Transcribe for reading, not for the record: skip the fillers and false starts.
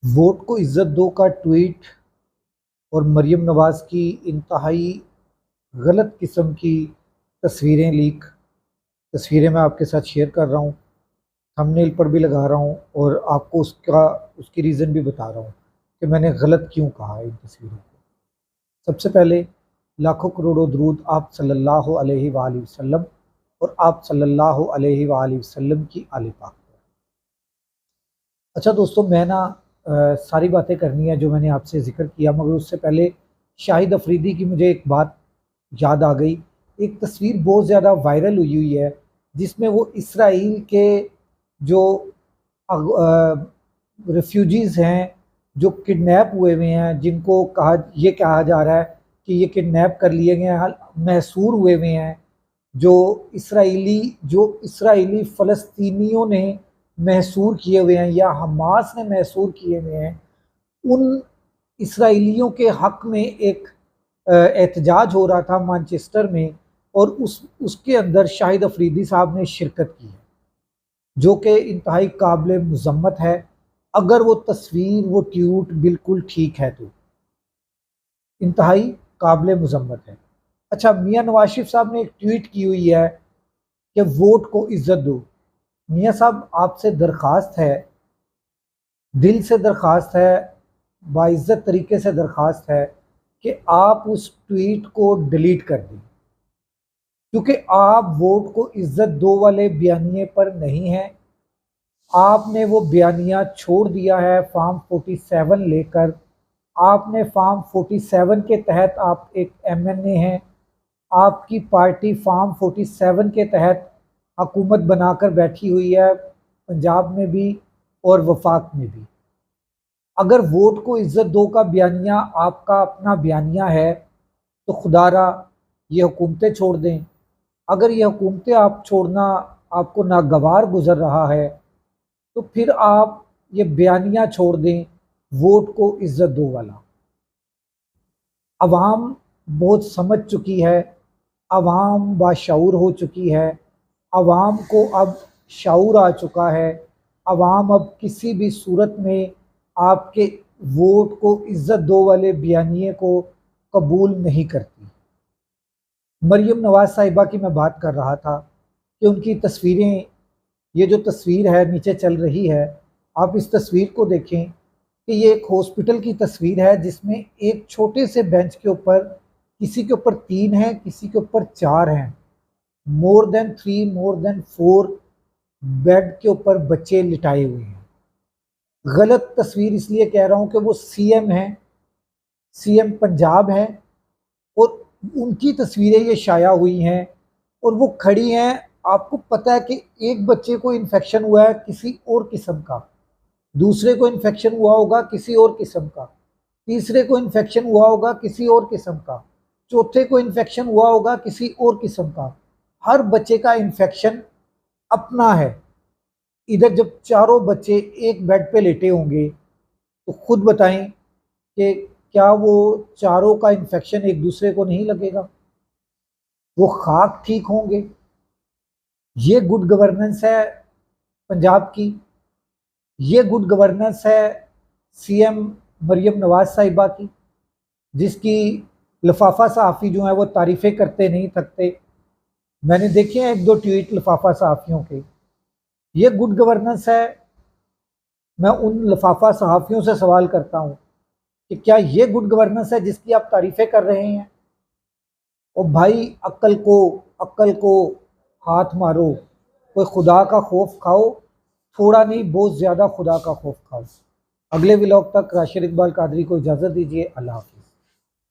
Vote को इज्जत दो का ट्वीट और मरियम नवाज़ की इंतहाई गलत किस्म की तस्वीरें लीक तस्वीरें मैं आपके साथ शेयर कर रहा हूँ। थंबनेल पर भी लगा रहा हूँ और आपको उसकी रीज़न भी बता रहा हूँ कि मैंने गलत क्यों कहा इन तस्वीरों को। सबसे पहले लाखों करोड़ों दरूद आप सल्लल्लाहु अलैहि वसल्लम और आप सल्लल्लाहु अलैहि वसल्लम की आले पाक पर। अच्छा दोस्तों, मैं ना सारी बातें करनी है जो मैंने आपसे ज़िक्र किया, मगर उससे पहले शाहिद अफरीदी की मुझे एक बात याद आ गई। एक तस्वीर बहुत ज़्यादा वायरल हुई है जिसमें वो इसराइल के जो रेफ्यूजीज़ हैं, जो किडनैप हुए हुए हैं, जिनको कहा जा रहा है कि ये किडनैप कर लिए गए हैं, महसूर हुए हुए हैं, जो इसराइली फ़लस्तीनियों ने महसूर किए हुए हैं या हमास ने महसूर किए हुए हैं, उन इसराइलियों के हक में एक एहतजाज हो रहा था मैनचेस्टर में, और उसके अंदर शाहिद अफरीदी साहब ने शिरकत की है, जो कि इंतहाई काबिल मज़म्मत है। अगर वो तस्वीर, वो ट्वीट बिल्कुल ठीक है तो इंतहाई काबिल मज़म्मत है। अच्छा, मियाँ नवाज शरीफ साहब ने एक ट्वीट की हुई है कि वोट को इज्जत दो। मियाँ साहब, आपसे दरख्वास्त है, दिल से दरख्वास्त है, बाइज्जत तरीके से दरख्वास्त है कि आप उस ट्वीट को डिलीट कर दें, क्योंकि आप वोट को इज्जत दो वाले बयानिए पर नहीं हैं। आपने वो बयानिया छोड़ दिया है फार्म 47 लेकर। आपने फार्म 47 के तहत, आप एक MNA हैं, आपकी पार्टी फार्म 47 के तहत हुकूमत बनाकर बैठी हुई है, पंजाब में भी और वफाक में भी। अगर वोट को इज्जत दो का बयानिया आपका अपना बयानिया है तो खुदारा ये हुकूमतें छोड़ दें। अगर ये हुकूमतें आप छोड़ना आपको नागवार गुजर रहा है तो फिर आप ये बयानिया छोड़ दें, वोट को इज्जत दो वाला। अवाम बहुत समझ चुकी है, अवाम बाशऊर हो चुकी है, अवाम को अब शऊर आ चुका है। अवाम अब किसी भी सूरत में आपके वोट को इज्जत दो वाले बयानिए को कबूल नहीं करती। मरियम नवाज साहिबा की मैं बात कर रहा था कि उनकी तस्वीरें, ये जो तस्वीर है नीचे चल रही है, आप इस तस्वीर को देखें कि ये एक हॉस्पिटल की तस्वीर है जिसमें एक छोटे से बेंच के ऊपर, किसी के ऊपर 3 हैं, किसी के ऊपर 4 हैं, more than 3, more than 4 bed के ऊपर बच्चे लिटाए हुए हैं। गलत तस्वीर इसलिए कह रहा हूँ कि वो CM हैं, CM पंजाब हैं, और उनकी तस्वीरें ये शाया हुई हैं और वो खड़ी हैं। आपको पता है कि एक बच्चे को इन्फेक्शन हुआ है किसी और किस्म का, दूसरे को इन्फेक्शन हुआ होगा किसी और किस्म का, तीसरे को इन्फेक्शन हुआ होगा किसी और किस्म का, चौथे को इन्फेक्शन हुआ होगा किसी और किस्म का। हर बच्चे का इन्फेक्शन अपना है। इधर जब चारों बच्चे एक बेड पे लेटे होंगे तो खुद बताएं कि क्या वो चारों का इन्फेक्शन एक दूसरे को नहीं लगेगा? वो खाक ठीक होंगे? ये गुड गवर्नेंस है पंजाब की, ये गुड गवर्नेंस है CM मरियम नवाज साहिबा की, जिसकी लफाफा सहाफ़ी जो है वो तारीफ़ें करते नहीं थकते। मैंने देखे हैं 1-2 ट्वीट लफाफा सहाफ़ियों के। ये गुड गवर्नेंस है? मैं उन लफाफा सहाफ़ियों से सवाल करता हूँ कि क्या ये गुड गवर्नेंस है जिसकी आप तारीफ़ें कर रहे हैं? और भाई, अक्ल को हाथ मारो, कोई खुदा का खौफ खाओ, थोड़ा नहीं बहुत ज़्यादा खुदा का खौफ खाओ। अगले व्लॉग तक राशिद इकबाल कादरी को इजाज़त दीजिए। अल्लाह हाफ़िज़।